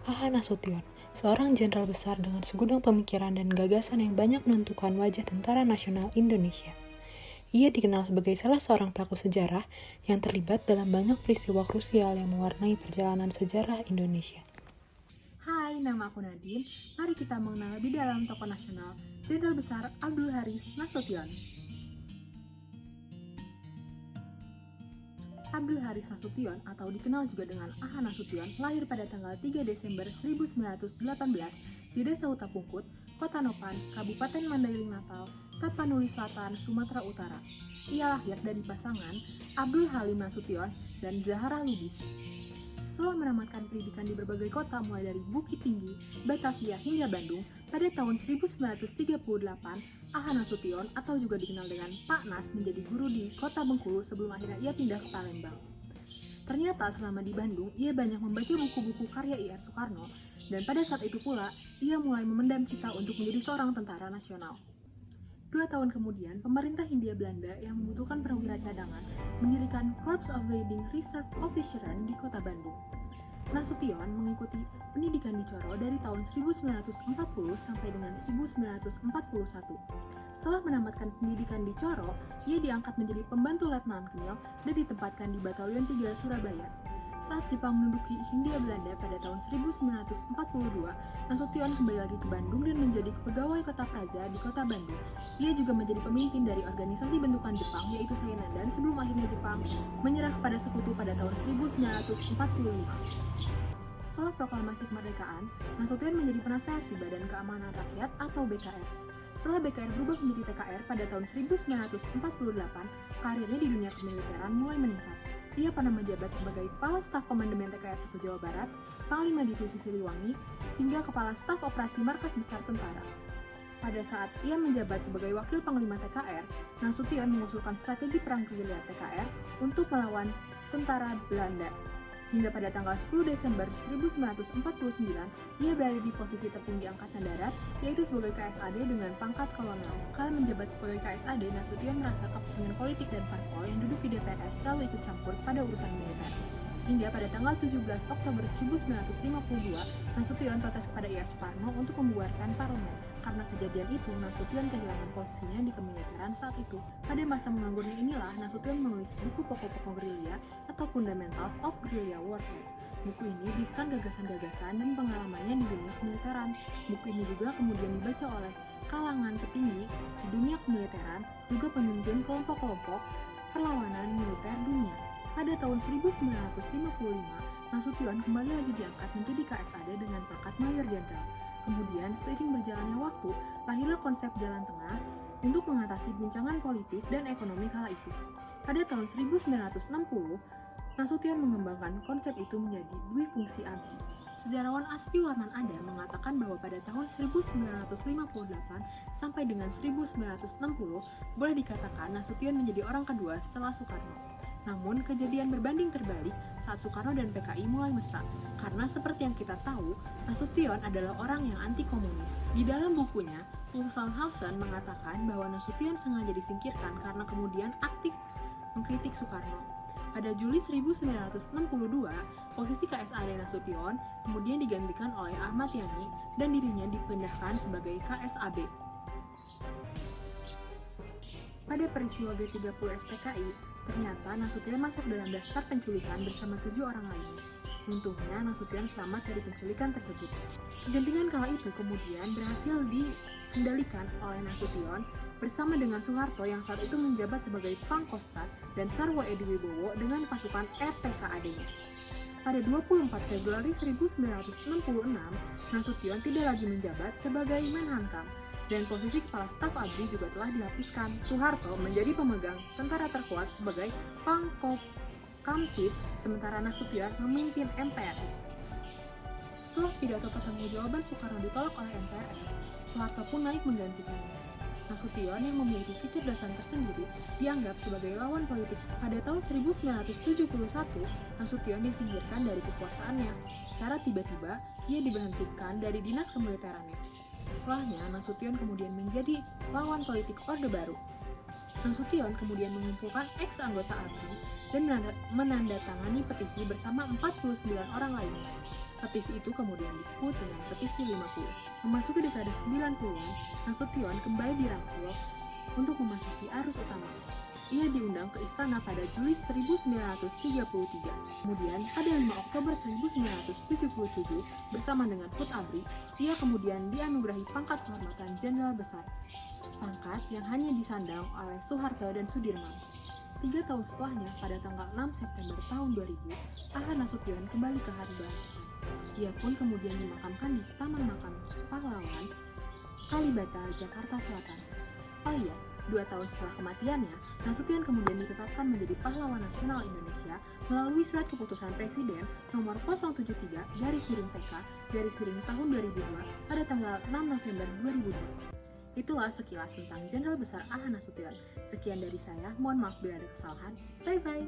A.H. Nasution, seorang jenderal besar dengan segudang pemikiran dan gagasan yang banyak menentukan wajah Tentara Nasional Indonesia. Ia dikenal sebagai salah seorang pelaku sejarah yang terlibat dalam banyak peristiwa krusial yang mewarnai perjalanan sejarah Indonesia. Hai, nama aku Nadine. Mari kita mengenal lebih dalam tokoh nasional, Jenderal Besar Abdul Haris Nasution. Abdul Haris Nasution atau dikenal juga dengan A.H. Nasution lahir pada tanggal 3 Desember 1918 di Desa Utapungkut, Kota Nopan, Kabupaten Mandailing Natal, Tapanuli Selatan, Sumatera Utara. Ia lahir dari pasangan Abdul Halim Nasution dan Zahra Lubis. Setelah menamatkan pendidikan di berbagai kota mulai dari Bukit Tinggi, Batavia hingga Bandung, pada tahun 1938, A.H. Nasution atau juga dikenal dengan Pak Nas menjadi guru di kota Bengkulu sebelum akhirnya ia pindah ke Palembang. Ternyata selama di Bandung, ia banyak membaca buku-buku karya I.R. Soekarno, dan pada saat itu pula, ia mulai memendam cita untuk menjadi seorang tentara nasional. 2 tahun kemudian, pemerintah Hindia Belanda yang membutuhkan perwira cadangan mendirikan Corps of Leading Reserve Officers di kota Bandung. Nasution mengikuti pendidikan di Coro dari tahun 1940 sampai dengan 1941. Setelah menamatkan pendidikan di Coro, ia diangkat menjadi pembantu letnan Knil dan ditempatkan di Batalion 3 Surabaya. Saat Jepang menduduki Hindia Belanda pada tahun 1942, Nasution kembali lagi ke Bandung dan menjadi pegawai kota praja di kota Bandung. Ia juga menjadi pemimpin dari organisasi bentukan Jepang yaitu Sainandan sebelum akhirnya Jepang menyerah kepada sekutu pada tahun 1945. Setelah proklamasi kemerdekaan, Nasution menjadi penasehat di Badan Keamanan Rakyat atau BKR. Setelah BKR berubah menjadi TKR pada tahun 1948, karirnya di dunia kemiliteran mulai meningkat. Ia pernah menjabat sebagai Kepala Staf Komandemen TKR 1 Jawa Barat, Panglima Divisi Siliwangi, hingga Kepala Staf Operasi Markas Besar Tentara. Pada saat ia menjabat sebagai Wakil Panglima TKR, Nasution mengusulkan strategi perang gerilya TKR untuk melawan tentara Belanda. Hingga pada tanggal 10 Desember 1949, ia berada di posisi tertinggi Angkatan Darat, yaitu sebagai KSAD dengan pangkat kolonel. Kala menjabat sebagai KSAD, Nasution merasa kepentingan politik dan parpol yang duduk di DPR selalu ikut campur pada urusan militer. Hingga pada tanggal 17 Oktober 1952, Nasution protes kepada I.R. Soekarno untuk membubarkan parlemen. Karena kejadian itu, Nasution kehilangan posisinya di kemiliteran saat itu. Pada masa menganggurnya inilah, Nasution menulis buku pokok-pokok gerilya atau Fundamentals of Guerrilla Warfare. Buku ini berisikan gagasan-gagasan dan pengalamannya di dunia kemiliteran. Buku ini juga kemudian dibaca oleh kalangan petinggi di dunia kemiliteran, juga pemimpin kelompok-kelompok perlawanan militer dunia. Pada tahun 1955, Nasution kembali lagi diangkat menjadi KSAD dengan pangkat Mayor Jenderal. Kemudian, seiring berjalannya waktu, lahirlah konsep jalan tengah untuk mengatasi guncangan politik dan ekonomi kala itu. Pada tahun 1960, Nasution mengembangkan konsep itu menjadi dwi fungsi ABRI. Sejarawan Asfi Warman Ada mengatakan bahwa pada tahun 1958 sampai dengan 1960, boleh dikatakan Nasution menjadi orang kedua setelah Soekarno. Namun, kejadian berbanding terbalik saat Soekarno dan PKI mulai mesra, karena seperti yang kita tahu, Nasution adalah orang yang anti-komunis. Di dalam bukunya, Wulfsonhausen mengatakan bahwa Nasution sengaja disingkirkan karena kemudian aktif mengkritik Soekarno. Pada Juli 1962, posisi KSAD Nasution kemudian digantikan oleh Ahmad Yani dan dirinya dipindahkan sebagai KSAB. Pada peristiwa G30 SPKI, ternyata Nasution masuk dalam daftar penculikan bersama 7 orang lainnya. Untungnya, Nasution selamat dari penculikan tersebut. Kegentingan kala itu kemudian berhasil dikendalikan oleh Nasution bersama dengan Soeharto yang saat itu menjabat sebagai Pangkostrat dan Sarwo Edi Wibowo dengan pasukan RPKAD-nya. Pada 24 Februari 1966, Nasution tidak lagi menjabat sebagai Menhankam, dan posisi Kepala Staf ABRI juga telah dihapuskan. Soeharto menjadi pemegang tentara terkuat sebagai Pangkopkamtib, sementara Nasution memimpin MPRI. Setelah pidato pertanggungjawaban Soekarno ditolak oleh MPRI, Soeharto pun naik menggantikannya. Nasution yang memiliki kecerdasan tersendiri dianggap sebagai lawan politik. Pada tahun 1971, Nasution disingkirkan dari kekuasaannya. Secara tiba-tiba, ia diberhentikan dari dinas kemiliterannya. Setelahnya, Nasution kemudian menjadi lawan politik Orde Baru. Nasution kemudian mengumpulkan ex-anggota ABRI dan menandatangani petisi bersama 49 orang lainnya. Petisi itu kemudian disebut dengan Petisi 50. Memasuki dekade 90-an, Nasution kembali dirangkul untuk memasuki arus utama. Ia diundang ke istana pada Juli 1933. Kemudian pada 5 Oktober 1977 bersama dengan Hud Abri, ia kemudian dianugerahi pangkat kehormatan Jenderal Besar, pangkat yang hanya disandang oleh Soeharto dan Sudirman. 3 tahun setelahnya, pada tanggal 6 September tahun 2000, AH Nasution kembali ke Harban. Ia pun kemudian dimakamkan di Taman Makam Pahlawan, Kalibata, Jakarta Selatan. Oh iya, 2 tahun setelah kematiannya, Nasution kemudian ditetapkan menjadi Pahlawan Nasional Indonesia melalui surat keputusan Presiden nomor 073-TK-tahun 2002 pada tanggal 6 November 2002. Itulah sekilas tentang Jenderal Besar AH Nasution. Sekian dari saya, mohon maaf bila ada kesalahan. Bye-bye!